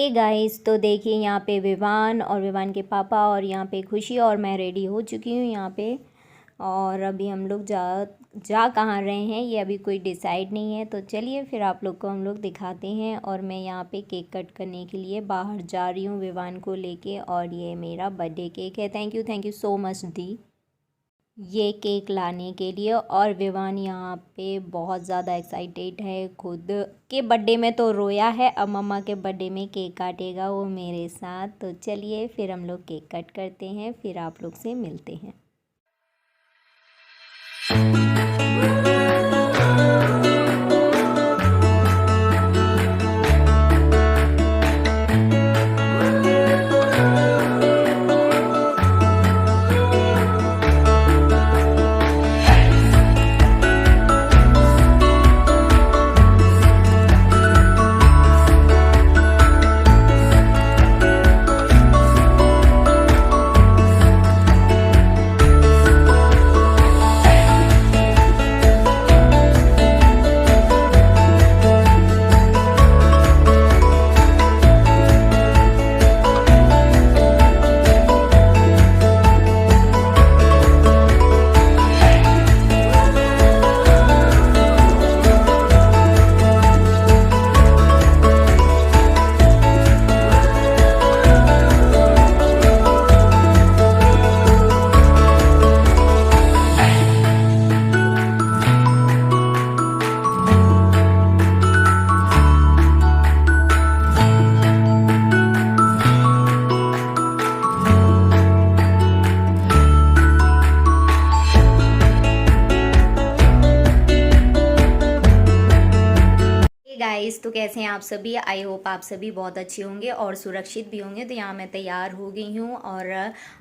Hey guys, तो देखिए यहाँ पे विवान और विवान के पापा और यहाँ पे खुशी और मैं रेडी हो चुकी हूँ यहाँ पे। और अभी हम लोग जा कहाँ रहे हैं ये अभी कोई डिसाइड नहीं है। तो चलिए फिर आप लोग को हम लोग दिखाते हैं। और मैं यहाँ पे केक कट करने के लिए बाहर जा रही हूँ विवान को लेके। और ये मेरा बर्थडे केक है। थैंक यू सो मच दी ये केक लाने के लिए। और विवान यहाँ पे बहुत ज़्यादा एक्साइटेड है। खुद के बर्थडे में तो रोया है, अब मम्मा के बर्थडे में केक काटेगा वो मेरे साथ। तो चलिए फिर हम लोग केक कट करते हैं, फिर आप लोग से मिलते हैं। गाइस, तो कैसे हैं आप सभी। आई होप आप सभी बहुत अच्छे होंगे और सुरक्षित भी होंगे। तो यहाँ मैं तैयार हो गई हूँ और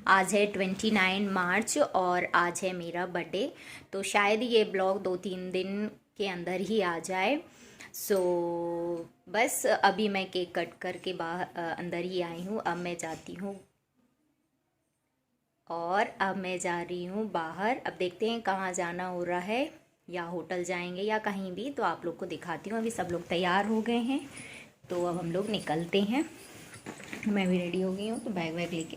आज है 29 मार्च और आज है मेरा बर्थडे। तो शायद ये ब्लॉग 2-3 दिन के अंदर ही आ जाए। सो बस अभी मैं केक कट करके बाहर अंदर ही आई हूँ। अब मैं जाती हूँ और अब मैं जा रही हूँ बाहर। अब देखते हैं कहाँ जाना हो रहा है, या होटल जाएंगे या कहीं भी, तो आप लोग को दिखाती हूँ। अभी सब लोग तैयार हो गए हैं तो अब हम लोग निकलते हैं। मैं भी रेडी हो गई हूँ तो बैग वैग लेके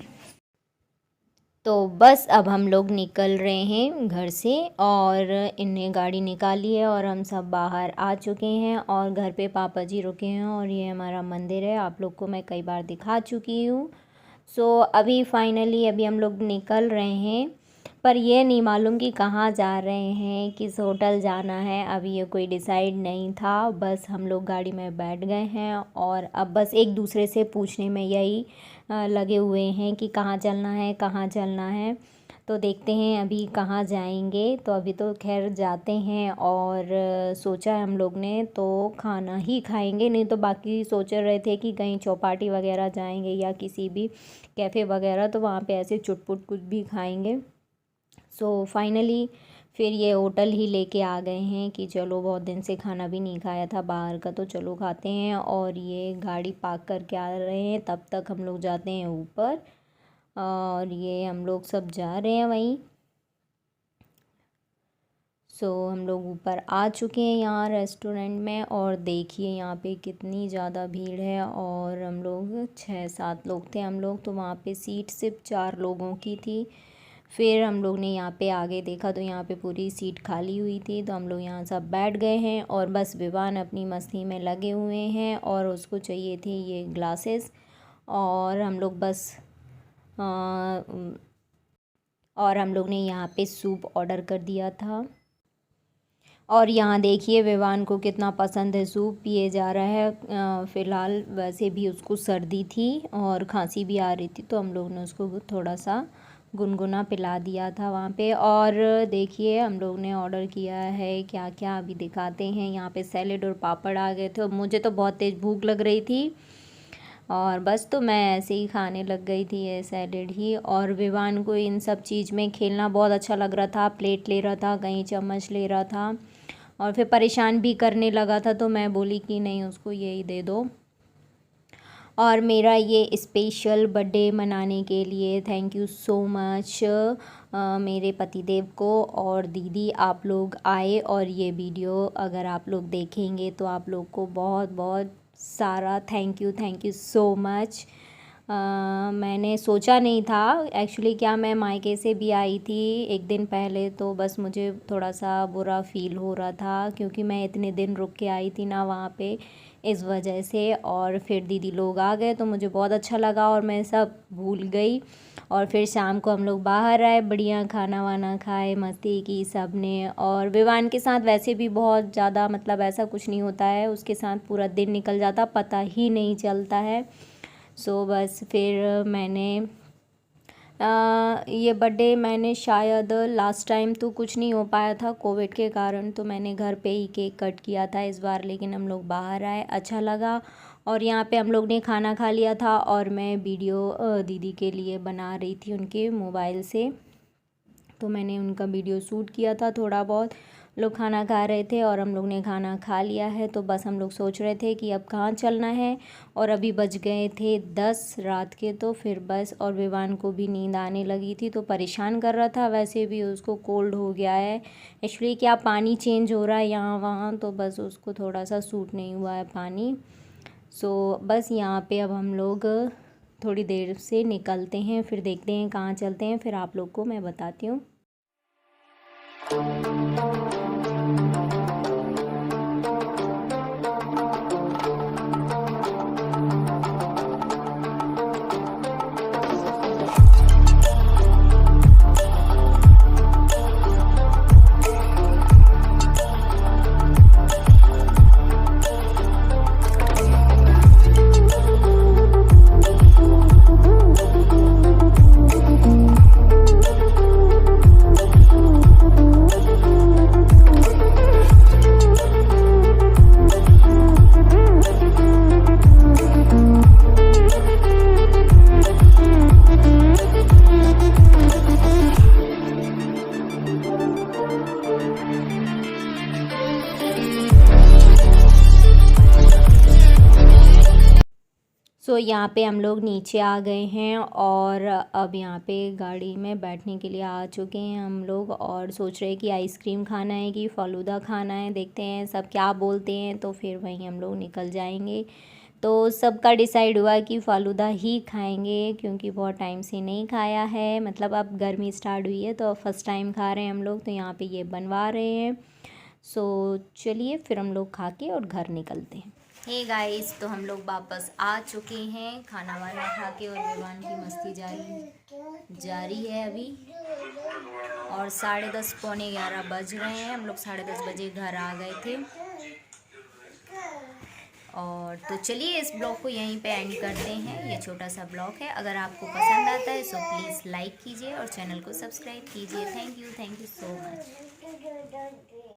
तो बस अब हम लोग निकल रहे हैं घर से। और इन्हें गाड़ी निकाली है और हम सब बाहर आ चुके हैं। और घर पे पापा जी रुके हैं और ये हमारा मंदिर है, आप लोग को मैं कई बार दिखा चुकी हूँ। सो अभी फाइनली अभी हम लोग निकल रहे हैं, पर ये नहीं मालूम कि कहाँ जा रहे हैं, किस होटल जाना है। अभी ये कोई डिसाइड नहीं था, बस हम लोग गाड़ी में बैठ गए हैं और अब बस एक दूसरे से पूछने में यही लगे हुए हैं कि कहाँ चलना है, कहाँ चलना है। तो देखते हैं अभी कहाँ जाएंगे। तो अभी तो खैर जाते हैं और सोचा है हम लोग ने तो खाना ही खाएंगे, नहीं तो बाकी सोच रहे थे कि कहीं चौपाटी वगैरह जाएंगे या किसी भी कैफ़े वगैरह, तो वहाँ पे ऐसे चुटपुट कुछ भी खाएंगे। सो फाइनली फिर ये होटल ही लेके आ गए हैं कि चलो बहुत दिन से खाना भी नहीं खाया था बाहर का, तो चलो खाते हैं। और ये गाड़ी पार्क करके आ रहे हैं, तब तक हम लोग जाते हैं ऊपर। और ये हम लोग सब जा रहे हैं वहीं। सो हम लोग ऊपर आ चुके हैं यहाँ रेस्टोरेंट में। और देखिए यहाँ पे कितनी ज़्यादा भीड़ है। और हम लोग 6-7 लोग थे हम लोग, तो वहाँ पे सीट सिर्फ 4 लोगों की थी। फिर हम लोग ने यहाँ पे आगे देखा तो यहाँ पे पूरी सीट खाली हुई थी, तो हम लोग यहाँ सब बैठ गए हैं। और बस विवान अपनी मस्ती में लगे हुए हैं और उसको चाहिए थी ये ग्लासेस। और हम लोग बस और हम लोग ने यहाँ पे सूप ऑर्डर कर दिया था। और यहाँ देखिए विवान को कितना पसंद है, सूप पिए जा रहा है। फ़िलहाल वैसे भी उसको सर्दी थी और खांसी भी आ रही थी, तो हम लोग ने उसको थोड़ा सा गुनगुना पिला दिया था वहाँ पे। और देखिए हम लोग ने ऑर्डर किया है क्या क्या, अभी दिखाते हैं। यहाँ पे सैलेड और पापड़ आ गए थे। मुझे तो बहुत तेज़ भूख लग रही थी और बस तो मैं ऐसे ही खाने लग गई थी ये सैलेड ही। और विवान को इन सब चीज़ में खेलना बहुत अच्छा लग रहा था, प्लेट ले रहा था, कहीं चम्मच ले रहा था और फिर परेशान भी करने लगा था। तो मैं बोली कि नहीं, उसको यही दे दो। और मेरा ये स्पेशल बर्थडे मनाने के लिए थैंक यू सो मच मेरे पतिदेव को और दीदी, आप लोग आए और ये वीडियो अगर आप लोग देखेंगे तो आप लोग को बहुत बहुत सारा, थैंक यू सो मच। मैंने सोचा नहीं था एक्चुअली, क्या मैं मायके से भी आई थी एक दिन पहले, तो बस मुझे थोड़ा सा बुरा फील हो रहा था क्योंकि मैं इतने दिन रुक के आई थी ना वहाँ पे, इस वजह से। और फिर दीदी लोग आ गए तो मुझे बहुत अच्छा लगा और मैं सब भूल गई। और फिर शाम को हम लोग बाहर आए, बढ़िया खाना वाना खाए, मस्ती की सब ने। और विवान के साथ वैसे भी बहुत ज़्यादा मतलब ऐसा कुछ नहीं होता है, उसके साथ पूरा दिन निकल जाता, पता ही नहीं चलता है। सो बस फिर मैंने ये बर्थडे मैंने शायद लास्ट टाइम तो कुछ नहीं हो पाया था कोविड के कारण, तो मैंने घर पे ही केक कट किया था इस बार। लेकिन हम लोग बाहर आए, अच्छा लगा। और यहाँ पे हम लोग ने खाना खा लिया था और मैं वीडियो दीदी के लिए बना रही थी उनके मोबाइल से, तो मैंने उनका वीडियो शूट किया था थोड़ा बहुत। लोग खाना खा रहे थे और हम लोग ने खाना खा लिया है, तो बस हम लोग सोच रहे थे कि अब कहाँ चलना है। और अभी बज गए थे 10 रात के, तो फिर बस। और विवान को भी नींद आने लगी थी तो परेशान कर रहा था, वैसे भी उसको कोल्ड हो गया है एक्चुअली, क्या पानी चेंज हो रहा है यहाँ वहाँ, तो बस उसको थोड़ा सा सूट नहीं हुआ है पानी। सो बस यहाँ पे अब हम लोग थोड़ी देर से निकलते हैं, फिर देखते हैं कहाँ चलते हैं, फिर आप लोग को मैं बताती हूँ। सो यहाँ पे हम लोग नीचे आ गए हैं और अब यहाँ पे गाड़ी में बैठने के लिए आ चुके हैं हम लोग, और सोच रहे हैं कि आइसक्रीम खाना है कि फ़ालूदा खाना है, देखते हैं सब क्या बोलते हैं, तो फिर वहीं हम लोग निकल जाएंगे। तो सबका डिसाइड हुआ कि फ़ालूदा ही खाएंगे क्योंकि बहुत टाइम से नहीं खाया है, मतलब अब गर्मी स्टार्ट हुई है तो फर्स्ट टाइम खा रहे हैं हम लोग, तो यहाँ पे ये बनवा रहे हैं। सो चलिए फिर हम लोग खा के और घर निकलते हैं। हे गाइस, तो हम लोग वापस आ चुके हैं खाना वाना खा के, और विवान की मस्ती जारी है अभी। और 10:30 पौने 11 बज रहे हैं, हम लोग 10:30 बजे घर आ गए थे। और तो चलिए इस ब्लॉग को यहीं पे एंड करते हैं, ये छोटा सा ब्लॉग है। अगर आपको पसंद आता है सो प्लीज़ लाइक कीजिए और चैनल को सब्सक्राइब कीजिए। Thank you so much.